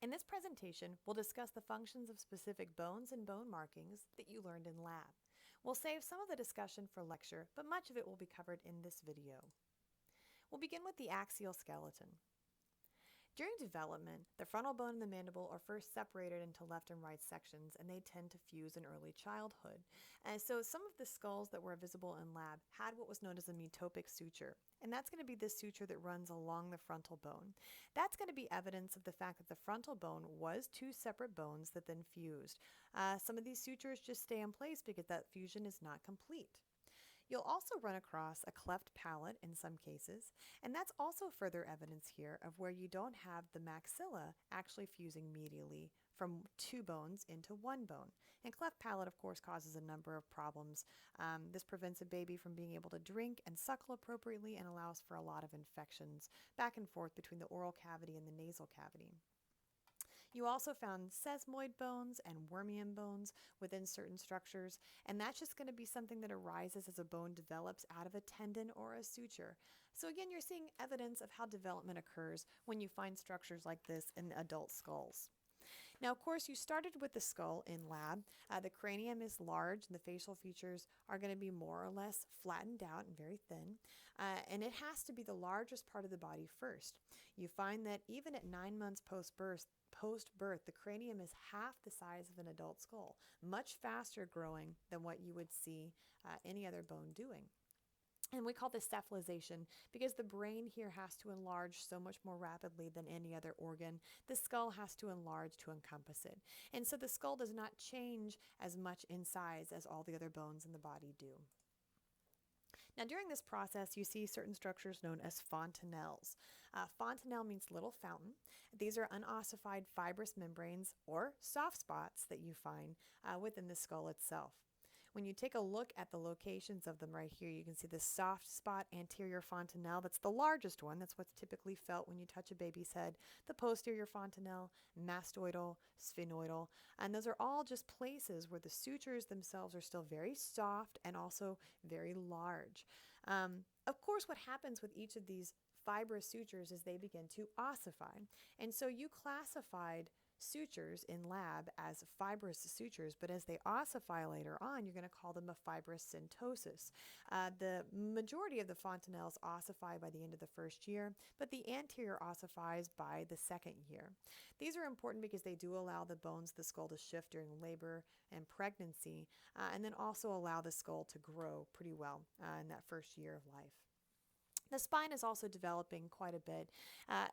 In this presentation, we'll discuss the functions of specific bones and bone markings that you learned in lab. We'll save some of the discussion for lecture, but much of it will be covered in this video. We'll begin with the axial skeleton. During development, the frontal bone and the mandible are first separated into left and right sections, and they tend to fuse in early childhood. And so some of the skulls that were visible in lab had what was known as a metopic suture, and that's going to be this suture that runs along the frontal bone. That's going to be evidence of the fact that the frontal bone was two separate bones that then fused. Some of these sutures just stay in place because that fusion is not complete. You'll also run across a cleft palate in some cases, and that's also further evidence here of where you don't have the maxilla actually fusing medially from two bones into one bone. And cleft palate, of course, causes a number of problems. This prevents a baby from being able to drink and suckle appropriately and allows for a lot of infections back and forth between the oral cavity and the nasal cavity. You also found sesamoid bones and wormian bones within certain structures, and that's just going to be something that arises as a bone develops out of a tendon or a suture. So again, you're seeing evidence of how development occurs when you find structures like this in adult skulls. Now, of course, you started with the skull in lab. The cranium is large, and the facial features are going to be more or less flattened out and very thin. And it has to be the largest part of the body first. You find that even at 9 months post-birth, the cranium is half the size of an adult skull, much faster growing than what you would see any other bone doing. And we call this cephalization because the brain here has to enlarge so much more rapidly than any other organ. The skull has to enlarge to encompass it. And so the skull does not change as much in size as all the other bones in the body do. Now, during this process, you see certain structures known as fontanelles. Fontanelle means little fountain. These are unossified fibrous membranes or soft spots that you find within the skull itself. When you take a look at the locations of them right here, you can see the soft spot anterior fontanelle. That's the largest one. That's what's typically felt when you touch a baby's head. The posterior fontanelle, mastoidal, sphenoidal. And those are all just places where the sutures themselves are still very soft and also very large. Of course, what happens with each of these fibrous sutures is they begin to ossify. And so you classified sutures in lab as fibrous sutures, but as they ossify later on, you're going to call them a fibrous syntosis. The majority of the fontanelles ossify by the end of the first year, but the anterior ossifies by the second year. These are important because they do allow the bones of the skull to shift during labor and pregnancy, and then also allow the skull to grow pretty well in that first year of life. The spine is also developing quite a bit.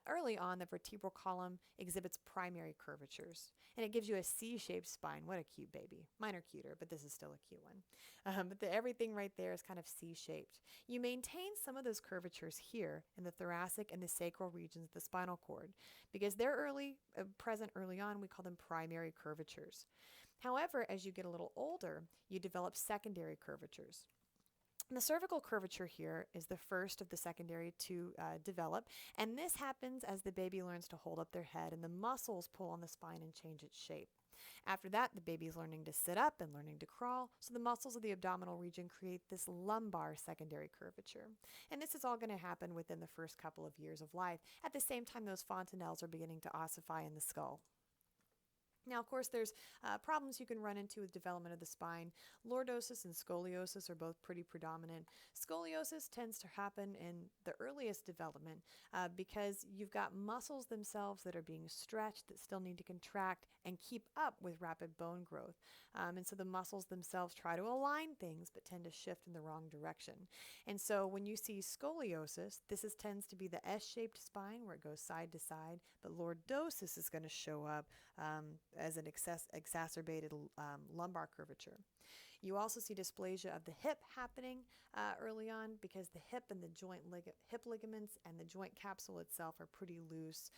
Early on, the vertebral column exhibits primary curvatures, and it gives you a C-shaped spine. What a cute baby. Mine are cuter, but this is still a cute one. But everything right there is kind of C-shaped. You maintain some of those curvatures here in the thoracic and the sacral regions of the spinal cord. Because they're present early on, we call them primary curvatures. However, as you get a little older, you develop secondary curvatures. And the cervical curvature here is the first of the secondary to develop, and this happens as the baby learns to hold up their head and the muscles pull on the spine and change its shape. After that, the baby is learning to sit up and learning to crawl, so the muscles of the abdominal region create this lumbar secondary curvature. And this is all going to happen within the first couple of years of life. At the same time, those fontanelles are beginning to ossify in the skull. Now, of course, there's problems you can run into with development of the spine. Lordosis and scoliosis are both pretty predominant. Scoliosis tends to happen in the earliest development because you've got muscles themselves that are being stretched that still need to contract and keep up with rapid bone growth. And so the muscles themselves try to align things but tend to shift in the wrong direction. And so when you see scoliosis, tends to be the S-shaped spine where it goes side to side, but lordosis is going to show up as an exacerbated lumbar curvature. You also see dysplasia of the hip happening early on because the hip and the hip ligaments and the joint capsule itself are pretty loose.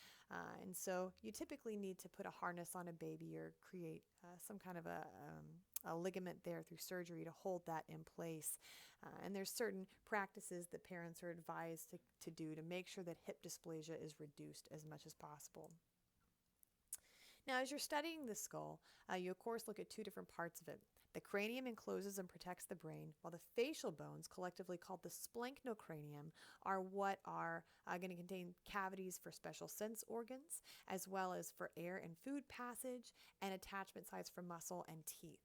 And so you typically need to put a harness on a baby or create some kind of a ligament there through surgery to hold that in place. And there's certain practices that parents are advised to do to make sure that hip dysplasia is reduced as much as possible. Now, as you're studying the skull, you of course look at two different parts of it. The cranium encloses and protects the brain, while the facial bones, collectively called the splanchnocranium, are what are going to contain cavities for special sense organs, as well as for air and food passage, and attachment sites for muscle and teeth.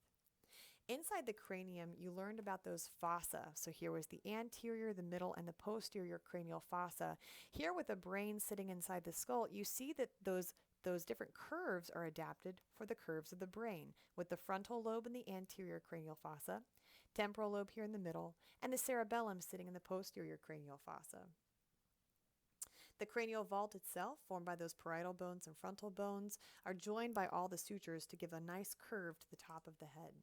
Inside the cranium, you learned about those fossa. So here was the anterior, the middle, and the posterior cranial fossa. Here, with the brain sitting inside the skull, you see that those different curves are adapted for the curves of the brain, with the frontal lobe in the anterior cranial fossa, temporal lobe here in the middle, and the cerebellum sitting in the posterior cranial fossa. The cranial vault itself, formed by those parietal bones and frontal bones, are joined by all the sutures to give a nice curve to the top of the head.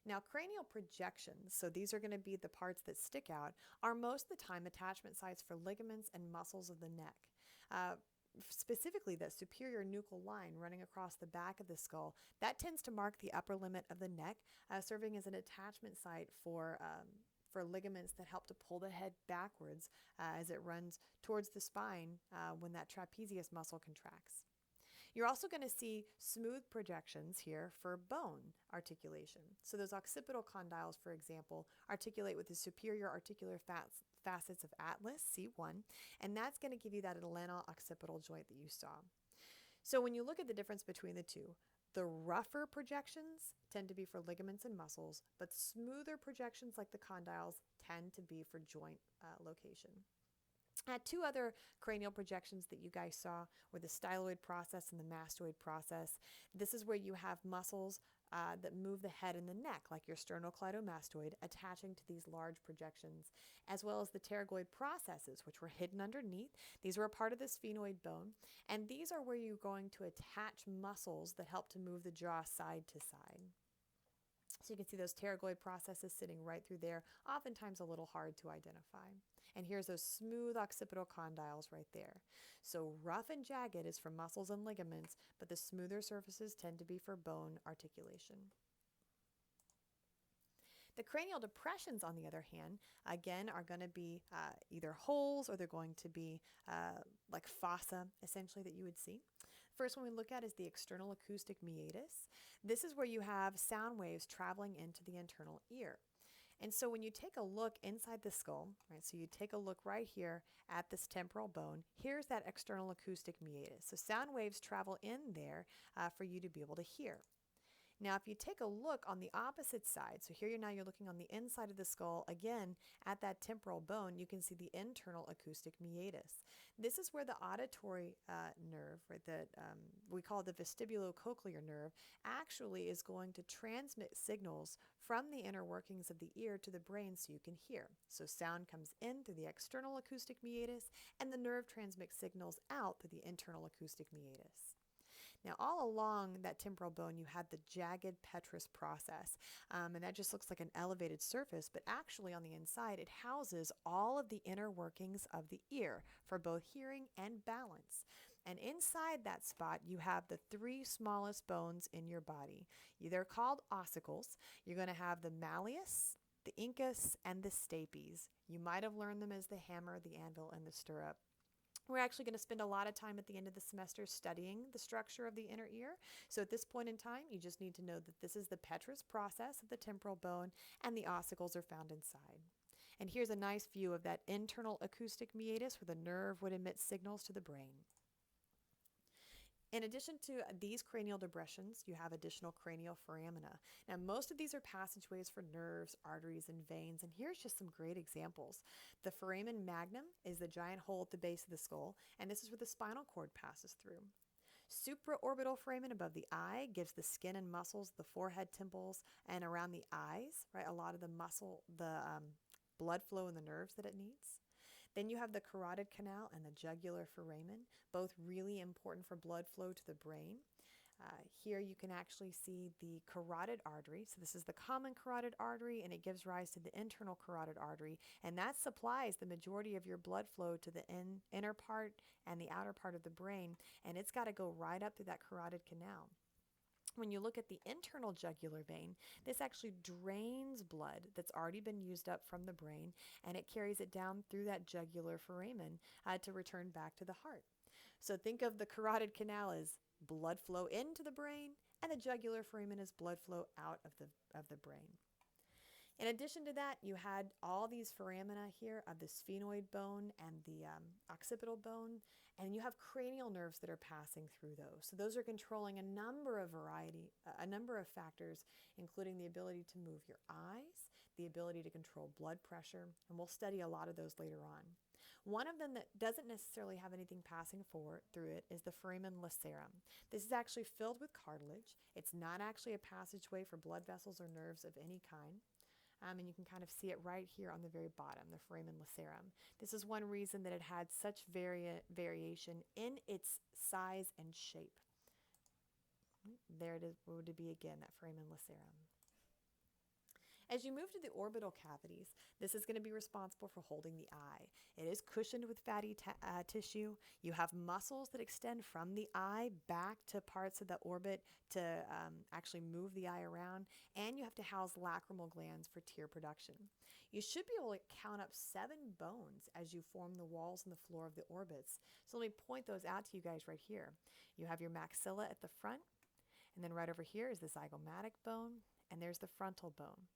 Now, cranial projections, so these are going to be the parts that stick out, are most of the time attachment sites for ligaments and muscles of the neck. Specifically, that superior nuchal line running across the back of the skull, that tends to mark the upper limit of the neck, serving as an attachment site for ligaments that help to pull the head backwards as it runs towards the spine when that trapezius muscle contracts. You're also going to see smooth projections here for bone articulation. So those occipital condyles, for example, articulate with the superior articular facets of atlas, C1, and that's going to give you that atlanto-occipital joint that you saw. So when you look at the difference between the two, the rougher projections tend to be for ligaments and muscles, but smoother projections like the condyles tend to be for joint location. Two other cranial projections that you guys saw were the styloid process and the mastoid process. This is where you have muscles that move the head and the neck, like your sternocleidomastoid, attaching to these large projections, as well as the pterygoid processes, which were hidden underneath. These were a part of the sphenoid bone, and these are where you're going to attach muscles that help to move the jaw side to side. So you can see those pterygoid processes sitting right through there, oftentimes a little hard to identify. And here's those smooth occipital condyles right there. So rough and jagged is for muscles and ligaments, but the smoother surfaces tend to be for bone articulation. The cranial depressions, on the other hand, again, are going to be either holes or they're going to be like fossa, essentially, that you would see. First one we look at is the external acoustic meatus. This is where you have sound waves traveling into the internal ear. And so when you take a look inside the skull, right, so you take a look right here at this temporal bone, here's that external acoustic meatus. So sound waves travel in there for you to be able to hear. Now, if you take a look on the opposite side, so here you're looking on the inside of the skull, again, at that temporal bone, you can see the internal acoustic meatus. This is where the auditory nerve, right, that we call the vestibulocochlear nerve, actually is going to transmit signals from the inner workings of the ear to the brain so you can hear. So sound comes in through the external acoustic meatus, and the nerve transmits signals out through the internal acoustic meatus. Now, all along that temporal bone, you had the jagged petrous process, and that just looks like an elevated surface, but actually on the inside, it houses all of the inner workings of the ear for both hearing and balance. And inside that spot, you have the three smallest bones in your body. They're called ossicles. You're going to have the malleus, the incus, and the stapes. You might have learned them as the hammer, the anvil, and the stirrup. We're actually going to spend a lot of time at the end of the semester studying the structure of the inner ear. So at this point in time, you just need to know that this is the petrous process of the temporal bone, and the ossicles are found inside. And here's a nice view of that internal acoustic meatus where the nerve would emit signals to the brain. In addition to these cranial depressions, you have additional cranial foramina. Now, most of these are passageways for nerves, arteries, and veins, and here's just some great examples. The foramen magnum is the giant hole at the base of the skull, and this is where the spinal cord passes through. Supraorbital foramen above the eye gives the skin and muscles, the forehead, temples, and around the eyes, right, a lot of the muscle, blood flow and the nerves that it needs. Then you have the carotid canal and the jugular foramen, both really important for blood flow to the brain. Here you can actually see the carotid artery. So this is the common carotid artery, and it gives rise to the internal carotid artery, and that supplies the majority of your blood flow to the inner part and the outer part of the brain, and it's got to go right up through that carotid canal. When you look at the internal jugular vein, this actually drains blood that's already been used up from the brain, and it carries it down through that jugular foramen to return back to the heart. So think of the carotid canal as blood flow into the brain, and the jugular foramen as blood flow out of the brain. In addition to that, you had all these foramina here of the sphenoid bone and the occipital bone, and you have cranial nerves that are passing through those. So those are controlling a number of factors, including the ability to move your eyes, the ability to control blood pressure, and we'll study a lot of those later on. One of them that doesn't necessarily have anything passing through it is the foramen lacerum. This is actually filled with cartilage. It's not actually a passageway for blood vessels or nerves of any kind. And you can kind of see it right here on the very bottom, the foramen lacerum. This is one reason that it had such variation in its size and shape. There it is, would be again, that foramen lacerum. As you move to the orbital cavities, this is going to be responsible for holding the eye. It is cushioned with fatty tissue. You have muscles that extend from the eye back to parts of the orbit to actually move the eye around, and you have to house lacrimal glands for tear production. You should be able to count up 7 bones as you form the walls and the floor of the orbits. So let me point those out to you guys right here. You have your maxilla at the front, and then right over here is the zygomatic bone, and there's the frontal bone.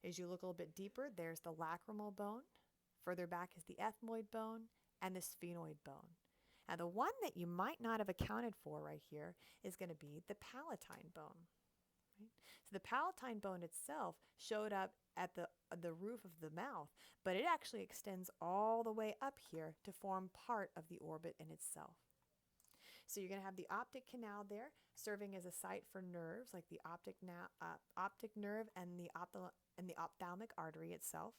As you look a little bit deeper, there's the lacrimal bone. Further back is the ethmoid bone and the sphenoid bone. Now, the one that you might not have accounted for right here is going to be the palatine bone. Right? So the palatine bone itself showed up at the roof of the mouth, but it actually extends all the way up here to form part of the orbit in itself. So you're going to have the optic canal there, serving as a site for nerves like the optic nerve and the ophthalmic artery itself.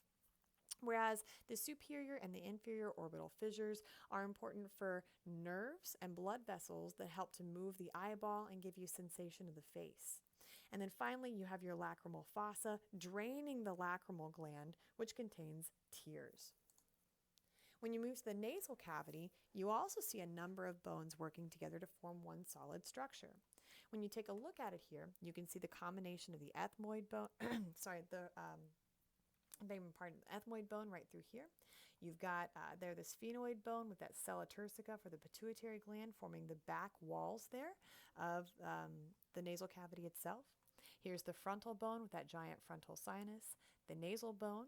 Whereas the superior and the inferior orbital fissures are important for nerves and blood vessels that help to move the eyeball and give you sensation of the face. And then finally, you have your lacrimal fossa draining the lacrimal gland, which contains tears. When you move to the nasal cavity, you also see a number of bones working together to form one solid structure. When you take a look at it here, you can see the combination of the ethmoid bone, ethmoid bone right through here. You've got there the sphenoid bone with that sella turcica for the pituitary gland forming the back walls there of the nasal cavity itself. Here's the frontal bone with that giant frontal sinus, the nasal bone.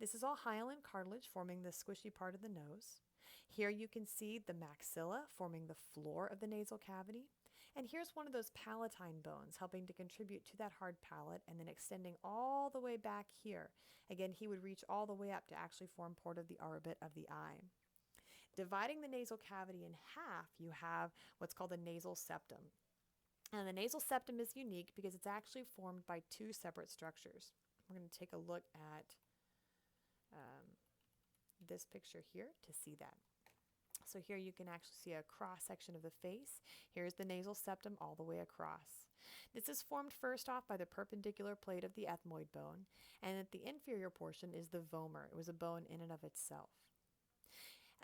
This is all hyaline cartilage forming the squishy part of the nose. Here you can see the maxilla forming the floor of the nasal cavity. And here's one of those palatine bones helping to contribute to that hard palate and then extending all the way back here. Again, he would reach all the way up to actually form part of the orbit of the eye. Dividing the nasal cavity in half, you have what's called the nasal septum. And the nasal septum is unique because it's actually formed by 2 separate structures. We're going to take a look at this picture here to see that. So here you can actually see a cross section of the face. Here's the nasal septum all the way across. This is formed first off by the perpendicular plate of the ethmoid bone, and at the inferior portion is the vomer. It was a bone in and of itself.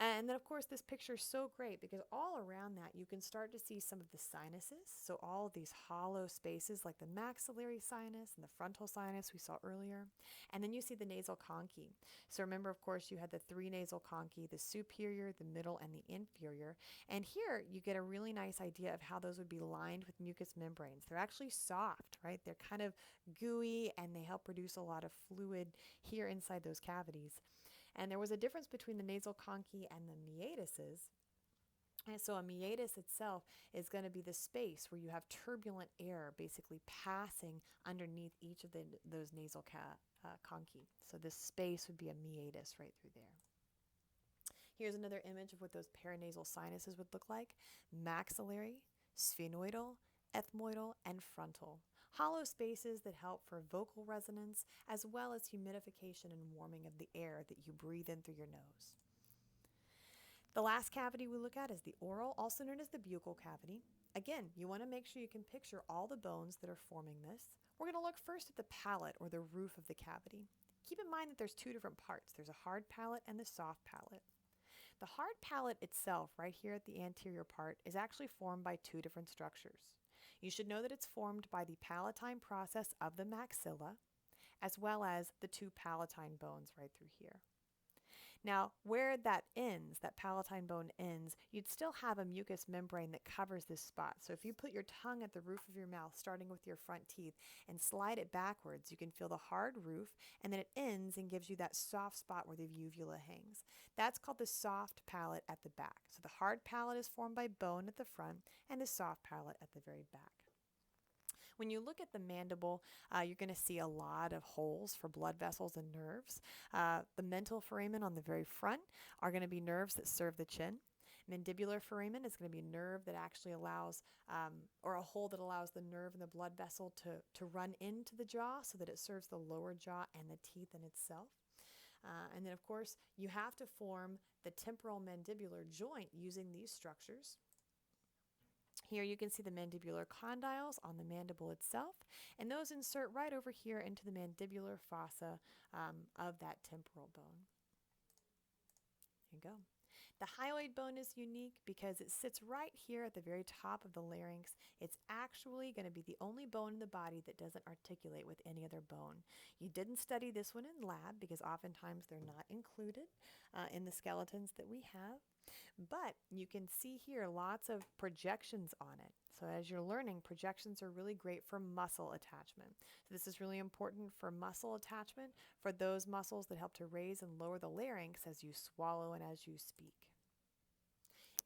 And then, of course, this picture is so great because all around that you can start to see some of the sinuses. So all of these hollow spaces like the maxillary sinus and the frontal sinus we saw earlier. And then you see the nasal conchae. So remember, of course, you had the 3 nasal conchae, the superior, the middle, and the inferior. And here you get a really nice idea of how those would be lined with mucous membranes. They're actually soft, right? They're kind of gooey and they help produce a lot of fluid here inside those cavities. And there was a difference between the nasal conchae and the meatuses. And so a meatus itself is going to be the space where you have turbulent air basically passing underneath each of those nasal conchae. So this space would be a meatus right through there. Here's another image of what those paranasal sinuses would look like. Maxillary, sphenoidal, ethmoidal, and frontal. Hollow spaces that help for vocal resonance as well as humidification and warming of the air that you breathe in through your nose. The last cavity we look at is the oral, also known as the buccal cavity. Again, you want to make sure you can picture all the bones that are forming this. We're going to look first at the palate or the roof of the cavity. Keep in mind that there's 2 different parts. There's a hard palate and the soft palate. The hard palate itself, right here at the anterior part, is actually formed by 2 different structures. You should know that it's formed by the palatine process of the maxilla, as well as the 2 palatine bones right through here. Now, where that ends, that palatine bone ends, you'd still have a mucous membrane that covers this spot. So if you put your tongue at the roof of your mouth, starting with your front teeth, and slide it backwards, you can feel the hard roof, and then it ends and gives you that soft spot where the uvula hangs. That's called the soft palate at the back. So the hard palate is formed by bone at the front, and the soft palate at the very back. When you look at the mandible, you're going to see a lot of holes for blood vessels and nerves. The mental foramen on the very front are going to be nerves that serve the chin. Mandibular foramen is going to be a nerve that actually allows, or a hole that allows the nerve and the blood vessel to run into the jaw so that it serves the lower jaw and the teeth in itself. And then, of course, you have to form the temporal mandibular joint using these structures. Here you can see the mandibular condyles on the mandible itself, and those insert right over here into the mandibular fossa of that temporal bone. There you go. The hyoid bone is unique because it sits right here at the very top of the larynx. It's actually going to be the only bone in the body that doesn't articulate with any other bone. You didn't study this one in lab because oftentimes they're not included in the skeletons that we have. But you can see here lots of projections on it. So as you're learning, projections are really great for muscle attachment. So this is really important for muscle attachment for those muscles that help to raise and lower the larynx as you swallow and as you speak.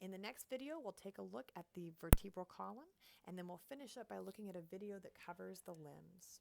In the next video, we'll take a look at the vertebral column, and then we'll finish up by looking at a video that covers the limbs.